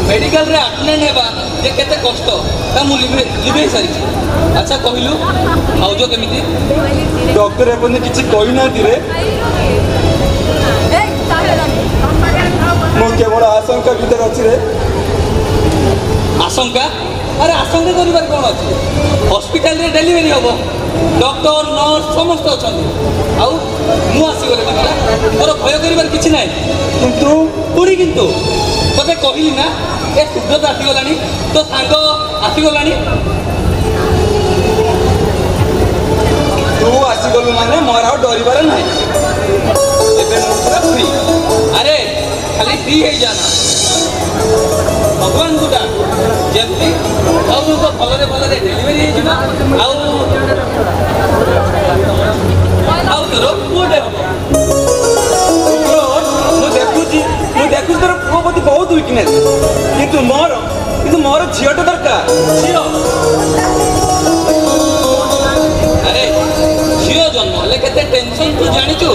Medical रे attendant हेबा जे केते कष्ट ता मु लिबे सारी। अच्छा कहलु भाउज केमिति? डॉक्टर एपन किछि कहि ना दिरे मो केवल आशंका भीतर अछि रे। आशंका? अरे आशंका करिबार कोन अछि? हॉस्पिटल रे डिलीवरी होबो डॉक्टर नर्स समस्त अछंती आउ मु आसी गले ना तोर भय करिबार किछि नै। किंतु पुरी किंतु तते कहिली ना ए सुब्रत आसी गलानी तो सांग आसी गलानी तू आसी गलु माने मोर आ डरिबार नै एबे मु पूरा फ्री। अरे खाली फ्री हे जाना भगवान गुडा जल्दी सब तो भलरे भलरे डिलीवरी हे जिमा आउ तोर पुडे मु देखु तोर पुओ प्रति बहुत वीकनेस किंतु मोर झियोटा दरकार झियो। अरे झियो जन्म हेले केते टेंशन तू जानिचु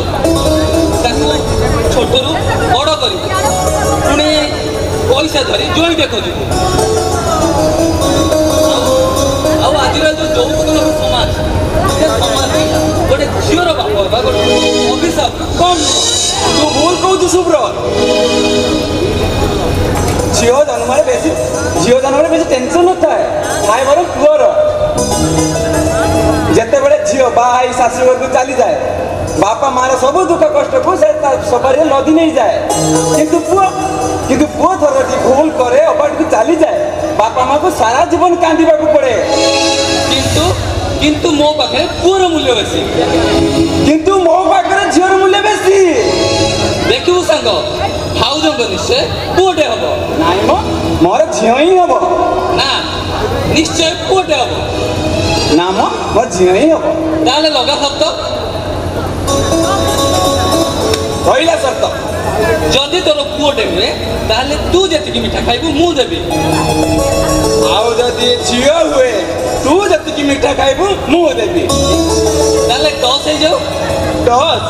ताकू छोटरू बड़ करी पुणी पैसा धरी जोई देखो आज जो यौतुक समाज से समाज गोटे झीर बाप बा गोटे अभिशाप कम तू भूल कहू सुब्रत झील जन्म बेसी टेंशन न थाए बर पुअर जिते बड़े झील बाई शाशु घर को चली जाए बापा मार सब दुख कष्ट को सबर नदी नहीं जाए किंतु पुओ थरटी भूल करे अबाट को चली जाए बापा माँ को सारा जीवन कांदीबा को पड़े। किंतु मो पाखे पुअर मूल्य बेसी किंतु मो पाखे झीर मूल्य बेसी देखू सांग भाउज निश्चय पुअटे हम नाई मो मोर झील ही हम ना निश्चय पुअटे हम ना मो झील ही हम ताले लगा शब्द रहा शर्त जदि तोर पुअटे हुए ताले तू जी मिठा खाइबू मु देवी आउ जदि झील हुए तू जी मिठा खाइबू मु देवी ताले टॉस हे जाऊ टॉस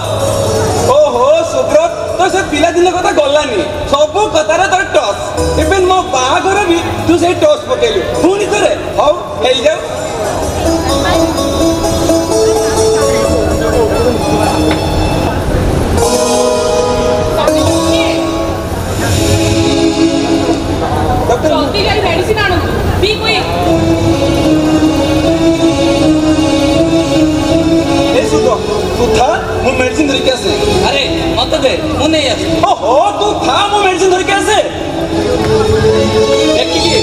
ओहो सुब्रत तो से पिला दिन कथा गलानी सब कथार तोर टॉस इवन मो बाहागर भी तू से टॉस पकेलु पुनी तोरे हौ हे जाऊ जल्दी जाई मेडिसिन आनु बी कोई ए सुब्रत तू था मु मेडिसिन धरि के आसे। अरे मत दे मु नहीं आस ओहो तू था मु मेडिसिन धरि के आसे देखिए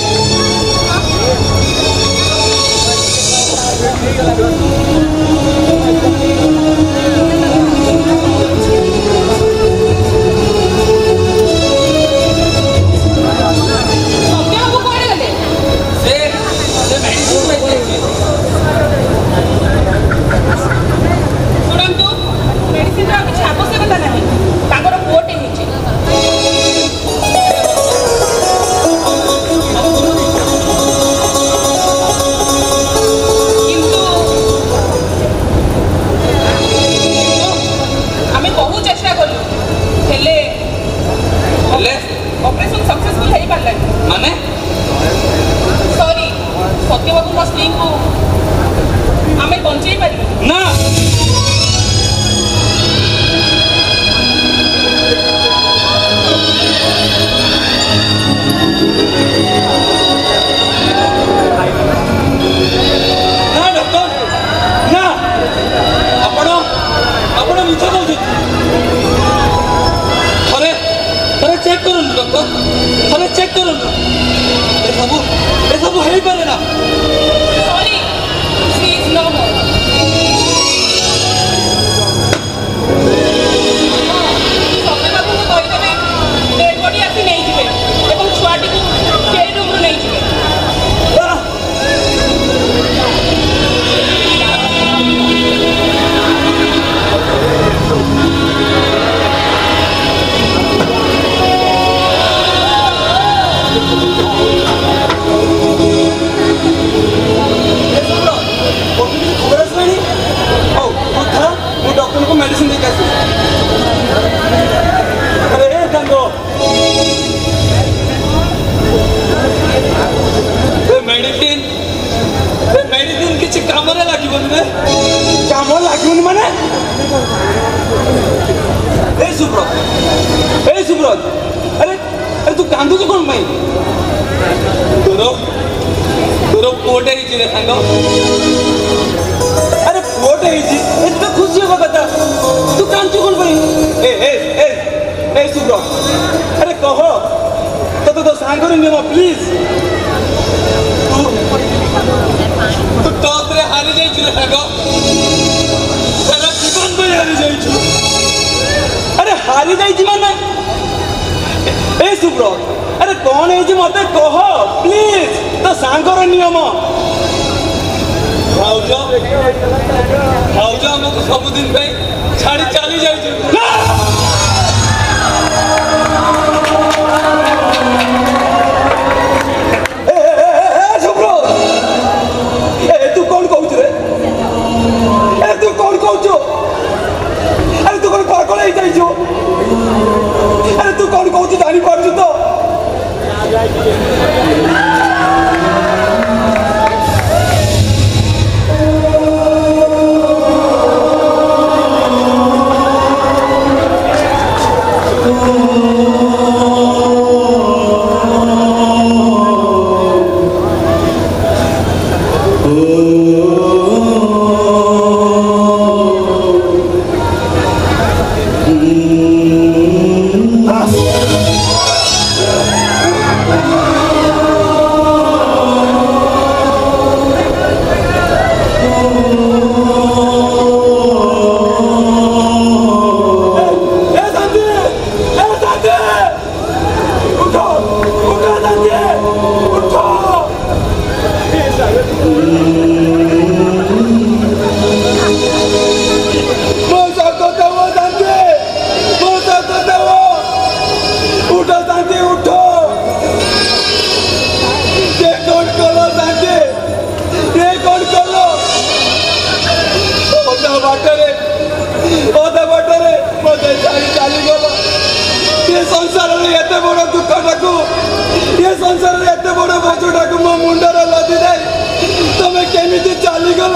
ऑपरेशन सक्सेसफुल है पारला माने सॉरी सत्य बाबू मो स्त्री को हमें बंचई पारि ना ना डॉक्टर ना आपण मिछ कहू थरे चेक करूँ डॉक्टर थरे चेक करूँ ये सब हो पारे ना सॉरी शी इज नो मोर सत्य बाबू को कहि देबे डेड बॉडी आसी नहीं जिवे एवं छुआटी को केरी रूम रो नहीं जिवे କାନ୍ଦୁଛୁ କ'ଣ ପାଇଁ? ତୋର ପୁଅଟେ ହେଇଛି ରେ ସାଙ୍ଗ। ଆରେ ପୁଅଟେ ହେଇଛି ଏତେ ଖୁସି ହବା କଥା, ତୁ କାନ୍ଦୁଛୁ କ'ଣ ପାଇଁ? ଏ ଶୁଭ୍ର, ଆରେ କହ ତତେ ତୋ ସାଙ୍ଗରେ ନିଅ ପ୍ଲିଜ। ତୁ ଟସ୍ରେ ହାରି ଯାଇଛୁ ରେ ସାଙ୍ଗ, ସାରା ଜୀବନ ପାଇଁ ହାରି ଯାଇଛୁ। ଆରେ ହାରି ଯାଇଛି ମାନେ? ଏ ଶୁଭ୍ର, ଆରେ କ'ଣ ହେଇଛି ମତେ କହ ପ୍ଲିଜ, ତୋ ସାଙ୍ଗର ନିୟମ। ଭାଉଜ ଆମକୁ ସବୁଦିନ ପାଇଁ ଛାଡ଼ି ଚାଲି ଯାଇଛୁ। ତୁ କ'ଣ କହୁଛୁ ରେ? ତୁ କ'ଣ କହୁଛୁ? ଆରେ ତୁ କ'ଣ ପାଗଳ ହେଇଯାଇଛୁ? ଆରେ ତୁ କ'ଣ କହୁଛୁ ଜାଣିପାରୁଛୁ ତ? संसार एत बड़ बोझटा मो मुंडर लदी दे तमें केमी चलीगल।